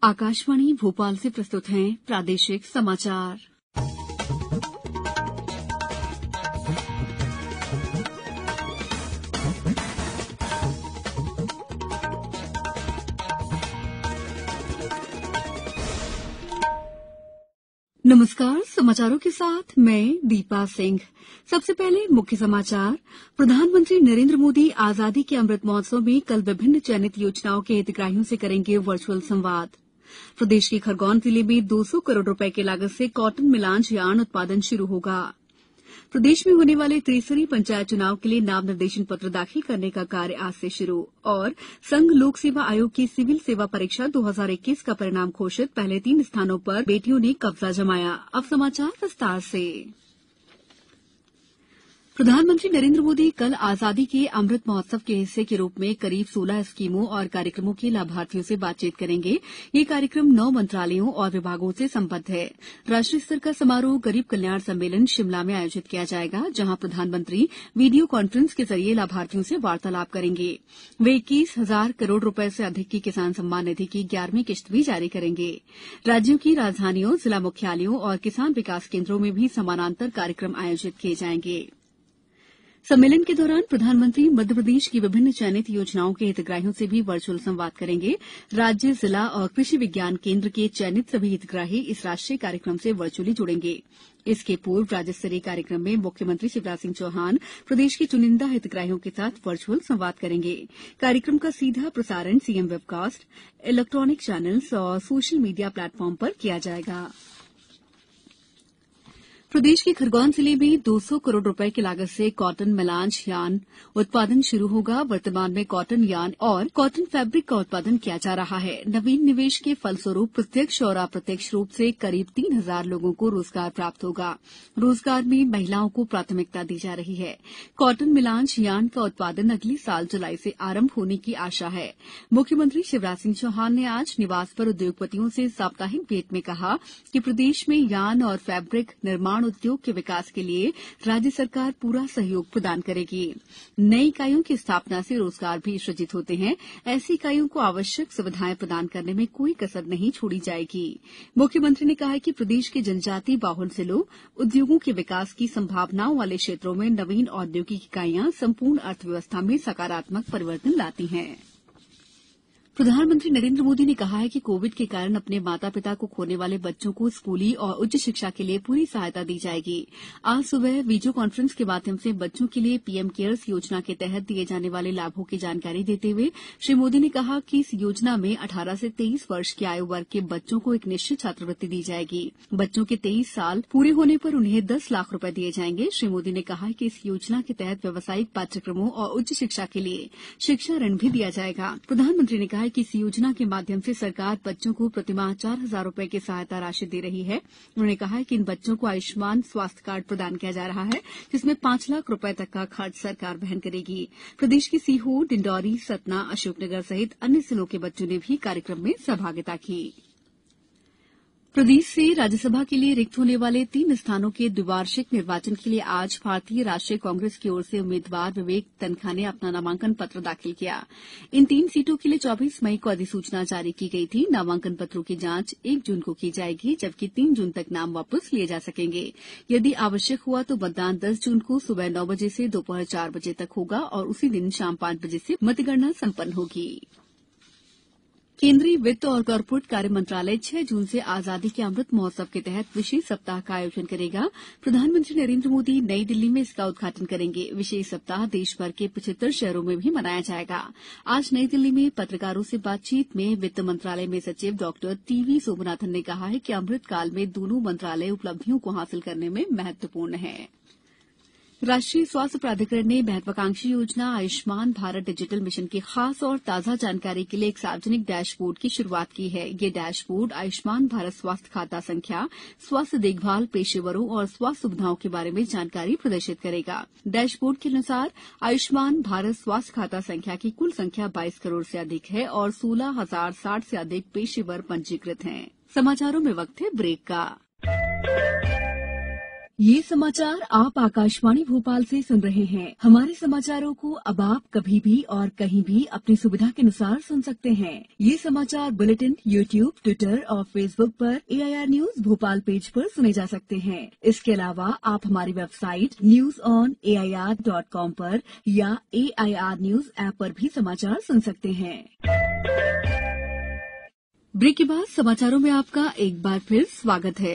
आकाशवाणी भोपाल से प्रस्तुत हैं प्रादेशिक समाचार। नमस्कार, समाचारों के साथ मैं दीपा सिंह। सबसे पहले मुख्य समाचार। प्रधानमंत्री नरेंद्र मोदी आजादी के अमृत महोत्सव में कल विभिन्न चयनित योजनाओं के हितग्राहियों से करेंगे वर्चुअल संवाद। प्रदेश के खरगोन जिले में 200 करोड़ रुपए की लागत से कॉटन मिलान यार्न उत्पादन शुरू होगा। प्रदेश में होने वाले त्रिस्तरीय पंचायत चुनाव के लिए नाम निर्देशन पत्र दाखिल करने का कार्य आज से शुरू। और संघ लोक सेवा आयोग की सिविल सेवा परीक्षा 2021 का परिणाम घोषित। पहले 3 स्थानों पर बेटियों ने कब्जा जमाया। अब समाचार विस्तार से। प्रधानमंत्री नरेंद्र मोदी कल आजादी के अमृत महोत्सव के हिस्से के रूप में करीब 16 स्कीमों और कार्यक्रमों के लाभार्थियों से बातचीत करेंगे। ये कार्यक्रम 9 मंत्रालयों और विभागों से संबद्ध है। राष्ट्रीय स्तर का समारोह गरीब कल्याण सम्मेलन शिमला में आयोजित किया जाएगा, जहां प्रधानमंत्री वीडियो कॉन्फ्रेंस के जरिए लाभार्थियों से वार्तालाप करेंगे। वे 21,000 करोड़ रुपए से अधिक की किसान सम्मान निधि की 11वीं किस्त भी जारी करेंगे। राज्यों की राजधानियों, जिला मुख्यालयों और किसान विकास केंद्रों में भी समानांतर कार्यक्रम आयोजित किए जाएंगे। सम्मेलन के दौरान प्रधानमंत्री मध्यप्रदेश की विभिन्न चयनित योजनाओं के हितग्राहियों से भी वर्चुअल संवाद करेंगे। राज्य, जिला और कृषि विज्ञान केंद्र के चयनित सभी हितग्राही इस राष्ट्रीय कार्यक्रम से वर्चुअली जुड़ेंगे। इसके पूर्व राज्य स्तरीय कार्यक्रम में मुख्यमंत्री शिवराज सिंह चौहान प्रदेश के चुनिंदा हितग्राहियों के साथ वर्चुअल संवाद करेंगे। कार्यक्रम का सीधा प्रसारण सीएम वेबकास्ट, इलेक्ट्रॉनिक चैनल्स और सोशल मीडिया प्लेटफॉर्म पर किया जाएगा। प्रदेश के खरगोन जिले में 200 करोड़ रुपए की लागत से कॉटन मिलान यार्न उत्पादन शुरू होगा। वर्तमान में कॉटन यार्न और कॉटन फैब्रिक का उत्पादन किया जा रहा है। नवीन निवेश के फलस्वरूप प्रत्यक्ष और अप्रत्यक्ष रूप से करीब 3,000 लोगों को रोजगार प्राप्त होगा। रोजगार में महिलाओं को प्राथमिकता दी जा रही है। कॉटन मिलान यार्न का उत्पादन अगले साल जुलाई से आरंभ होने की आशा है। मुख्यमंत्री शिवराज सिंह चौहान ने आज निवास पर उद्योगपतियों से साप्ताहिक भेंट में कहा कि प्रदेश में यार्न और फैब्रिक निर्माण उद्योग के विकास के लिए राज्य सरकार पूरा सहयोग प्रदान करेगी। नई इकाइयों की स्थापना से रोजगार भी सृजित होते हैं। ऐसी इकाइयों को आवश्यक सुविधाएं प्रदान करने में कोई कसर नहीं छोड़ी जाएगी। मुख्यमंत्री ने कहा कि प्रदेश के जनजातीय बाहुल जिलों, उद्योगों के विकास की संभावनाओं वाले क्षेत्रों में नवीन औद्योगिक इकाइयां संपूर्ण अर्थव्यवस्था में सकारात्मक परिवर्तन लाती हैं। प्रधानमंत्री नरेंद्र मोदी ने कहा है कि कोविड के कारण अपने माता पिता को खोने वाले बच्चों को स्कूली और उच्च शिक्षा के लिए पूरी सहायता दी जाएगी। आज सुबह वीडियो कॉन्फ्रेंस के माध्यम से बच्चों के लिए पीएम केयर्स योजना के तहत दिए जाने वाले लाभों की जानकारी देते हुए श्री मोदी ने कहा कि इस योजना में 18 से 23 वर्ष की आयु वर्ग के बच्चों को एक निश्चित छात्रवृत्ति दी जाएगी। बच्चों के 23 साल पूरे होने पर उन्हें 10 लाख रुपए दिए जाएंगे। श्री मोदी ने कहा कि इस योजना के तहत व्यावसायिक पाठ्यक्रमों और उच्च शिक्षा के लिए शिक्षा ऋण भी दिया जाएगा। प्रधानमंत्री ने कहा कि इस योजना के माध्यम से सरकार बच्चों को प्रतिमाह 4,000 रुपए की सहायता राशि दे रही है। उन्होंने कहा कि इन बच्चों को आयुष्मान स्वास्थ्य कार्ड प्रदान किया जा रहा है, जिसमें 5 लाख रुपए तक का खर्च सरकार वहन करेगी। प्रदेश के सीहोर, डिंडौरी, सतना, अशोकनगर सहित अन्य जिलों के बच्चों ने भी कार्यक्रम में सहभागिता की। प्रदेश से राज्यसभा के लिए रिक्त होने वाले 3 स्थानों के द्विवार्षिक निर्वाचन के लिए आज भारतीय राष्ट्रीय कांग्रेस की ओर से उम्मीदवार विवेक तन्खा ने अपना नामांकन पत्र दाखिल किया। इन 3 सीटों के लिए 24 मई को अधिसूचना जारी की गई थी। नामांकन पत्रों की जांच 1 जून को की जाएगी, जबकि 3 जून तक नाम वापस लिए जा सकेंगे। यदि आवश्यक हुआ तो मतदान 10 जून को सुबह 9 बजे से दोपहर 4 बजे तक होगा और उसी दिन शाम 5 बजे से मतगणना संपन्न होगी। केंद्रीय वित्त और कॉरपोरेट कार्य मंत्रालय 6 जून से आजादी के अमृत महोत्सव के तहत विशेष सप्ताह का आयोजन करेगा। प्रधानमंत्री नरेंद्र मोदी नई दिल्ली में इसका उद्घाटन करेंगे। विशेष सप्ताह देश भर के 75 शहरों में भी मनाया जाएगा। आज नई दिल्ली में पत्रकारों से बातचीत में वित्त मंत्रालय में सचिव डॉक्टर टीवी सोमनाथन ने कहा है कि अमृत काल में दोनों मंत्रालय उपलब्धियों को हासिल करने में महत्वपूर्ण है। राष्ट्रीय स्वास्थ्य प्राधिकरण ने महत्वाकांक्षी योजना आयुष्मान भारत डिजिटल मिशन की खास और ताजा जानकारी के लिए एक सार्वजनिक डैशबोर्ड की शुरुआत की है। ये डैशबोर्ड आयुष्मान भारत स्वास्थ्य खाता संख्या, स्वास्थ्य देखभाल पेशेवरों और स्वास्थ्य सुविधाओं के बारे में जानकारी प्रदर्शित करेगा। डैशबोर्ड के अनुसार आयुष्मान भारत स्वास्थ्य खाता संख्या की कुल संख्या 22 करोड़ से अधिक है और 16,060 से अधिक पेशेवर पंजीकृत हैं। समाचारों में वक्त है ब्रेक का। ये समाचार आप आकाशवाणी भोपाल से सुन रहे हैं। हमारे समाचारों को अब आप कभी भी और कहीं भी अपनी सुविधा के अनुसार सुन सकते हैं। ये समाचार बुलेटिन यूट्यूब, ट्विटर और फेसबुक पर AIR न्यूज भोपाल पेज पर सुने जा सकते हैं। इसके अलावा आप हमारी वेबसाइट newsonair.com पर या AIR न्यूज ऐप पर भी समाचार सुन सकते हैं। ब्रेक के बाद समाचारों में आपका एक बार फिर स्वागत है।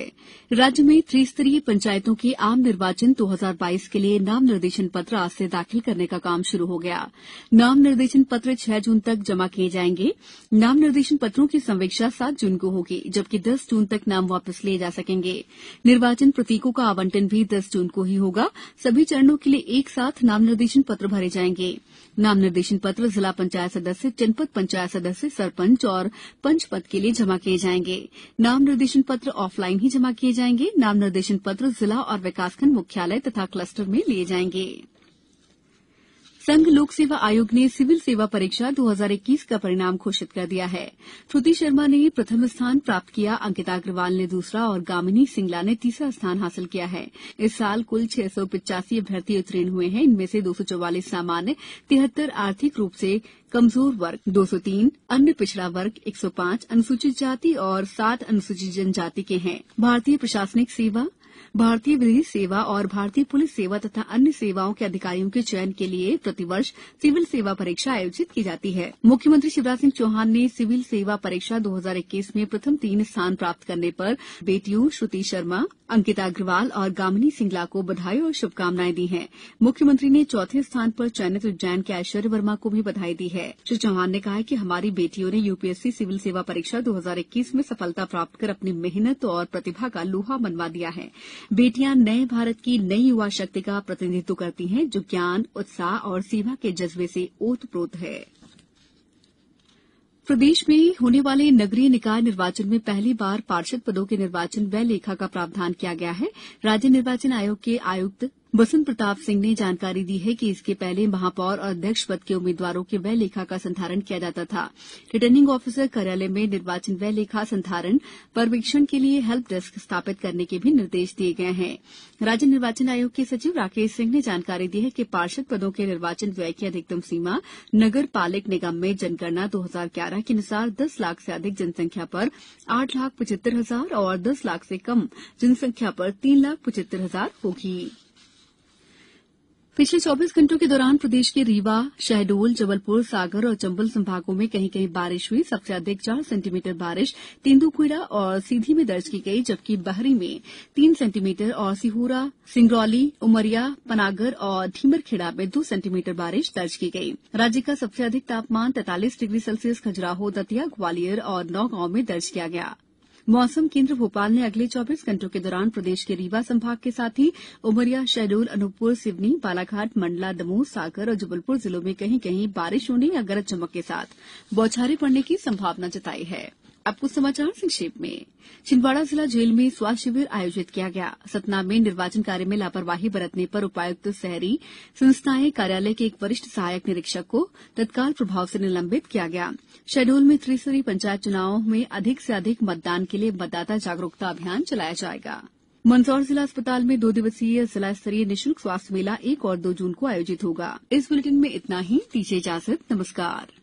राज्य में त्रिस्तरीय पंचायतों के आम निर्वाचन 2022 के लिए नाम निर्देशन पत्र आज से दाखिल करने का काम शुरू हो गया। नाम निर्देशन पत्र 6 जून तक जमा किए जाएंगे। नाम निर्देशन पत्रों की संवीक्षा 7 जून को होगी, जबकि 10 जून तक नाम वापस लिए जा सकेंगे। निर्वाचन प्रतीकों का आवंटन भी 10 जून को ही होगा। सभी चरणों के लिए एक साथ नाम निर्देशन पत्र भरे जाएंगे। नाम निर्देशन पत्र जिला पंचायत सदस्य, जनपद पंचायत सदस्य, सरपंच और पंच पद के लिए जमा किए जाएंगे। नाम निर्देशन पत्र ऑफलाइन ही जमा किए जाएंगे। नाम निर्देशन पत्र जिला और विकासखंड मुख्यालय तथा क्लस्टर में लिए जाएंगे। संघ लोक सेवा आयोग ने सिविल सेवा परीक्षा 2021 का परिणाम घोषित कर दिया है। श्रुति शर्मा ने प्रथम स्थान प्राप्त किया, अंकिता अग्रवाल ने दूसरा और गामिनी सिंगला ने तीसरा स्थान हासिल किया है। इस साल कुल 685 अभ्यर्थी उत्तीर्ण हुए हैं। इनमें से 244 सामान्य, 73 आर्थिक रूप से कमजोर वर्ग, 203 अन्य पिछड़ा वर्ग, 105 अनुसूचित जाति और 60 अनुसूचित जनजाति के हैं। भारतीय प्रशासनिक सेवा, भारतीय विधि सेवा और भारतीय पुलिस सेवा तथा अन्य सेवाओं के अधिकारियों के चयन के लिए प्रतिवर्ष सिविल सेवा परीक्षा आयोजित की जाती है। मुख्यमंत्री शिवराज सिंह चौहान ने सिविल सेवा परीक्षा 2021 में प्रथम 3 स्थान प्राप्त करने पर बेटियों श्रुति शर्मा, अंकिता अग्रवाल और गामिनी सिंगला को बधाई और शुभकामनाएं दी हैं। मुख्यमंत्री ने चौथे स्थान पर चयनित उज्जैन के ऐश्वर्य वर्मा को भी बधाई दी है। श्री चौहान ने कहा है कि हमारी बेटियों ने यूपीएससी सिविल सेवा परीक्षा 2021 में सफलता प्राप्त कर अपनी मेहनत और प्रतिभा का लोहा मनवा दिया है। बेटियां नए भारत की नई युवा शक्ति का प्रतिनिधित्व करती हैं, जो ज्ञान, उत्साह और सेवा के जज्बे से ओतप्रोत है। प्रदेश में होने वाले नगरीय निकाय निर्वाचन में पहली बार पार्षद पदों के निर्वाचन व्यय लेखा का प्रावधान किया गया है। राज्य निर्वाचन आयोग के आयुक्त बसंत प्रताप सिंह ने जानकारी दी है कि इसके पहले महापौर और अध्यक्ष पद के उम्मीदवारों के व्यय लेखा का संधारण किया जाता था। रिटर्निंग ऑफिसर कार्यालय में निर्वाचन व्यय लेखा संधारण पर्यवेक्षण के लिए हेल्प डेस्क स्थापित करने के भी निर्देश दिए गए हैं। राज्य निर्वाचन आयोग के सचिव राकेश सिंह ने जानकारी दी है कि पार्षद पदों के निर्वाचन व्यय की अधिकतम सीमा नगर पालिक निगम में जनगणना 2011 के अनुसार 10 लाख से अधिक जनसंख्या पर 8,75,000 और 10 लाख से कम जनसंख्या पर 3,75,000 होगी। पिछले 24 घंटों के दौरान प्रदेश के रीवा, शहडोल, जबलपुर, सागर और चंबल संभागों में कहीं कहीं बारिश हुई। सबसे अधिक 4 सेंटीमीटर बारिश तेंदुखेड़ा और सीधी में दर्ज की गई, जबकि बहरी में 3 सेंटीमीटर और सिहोरा, सिंगरौली, उमरिया, पनागर और ढीमरखेड़ा में 2 सेंटीमीटर बारिश दर्ज की गई। राज्य का सबसे अधिक तापमान 43 डिग्री सेल्सियस खजुराहो, दतिया, ग्वालियर और नौगांव में दर्ज किया गया। मौसम केंद्र भोपाल ने अगले 24 घंटों के दौरान प्रदेश के रीवा संभाग के साथ ही उमरिया, शहडोल, अनूपपुर, सिवनी, बालाघाट, मंडला, दमोह, सागर और जबलपुर जिलों में कहीं कहीं बारिश होने या गरज चमक के साथ बौछारें पड़ने की संभावना जताई है। अब कुछ समाचार संक्षेप में। छिंदवाड़ा जिला जेल में स्वास्थ्य शिविर आयोजित किया गया। सतना में निर्वाचन कार्य में लापरवाही बरतने पर उपायुक्त शहरी संस्थाएं कार्यालय के एक वरिष्ठ सहायक निरीक्षक को तत्काल प्रभाव से निलंबित किया गया। शहडोल में त्रिस्तरीय पंचायत चुनावों में अधिक से अधिक मतदान के लिए मतदाता जागरूकता अभियान चलाया जाएगा। मंदसौर जिला अस्पताल में 2 दिवसीय जिला स्तरीय निःशुल्क स्वास्थ्य मेला 1 और 2 जून को आयोजित होगा। इस बुलेटिन में इतना ही। दीजिए इजाजत। नमस्कार।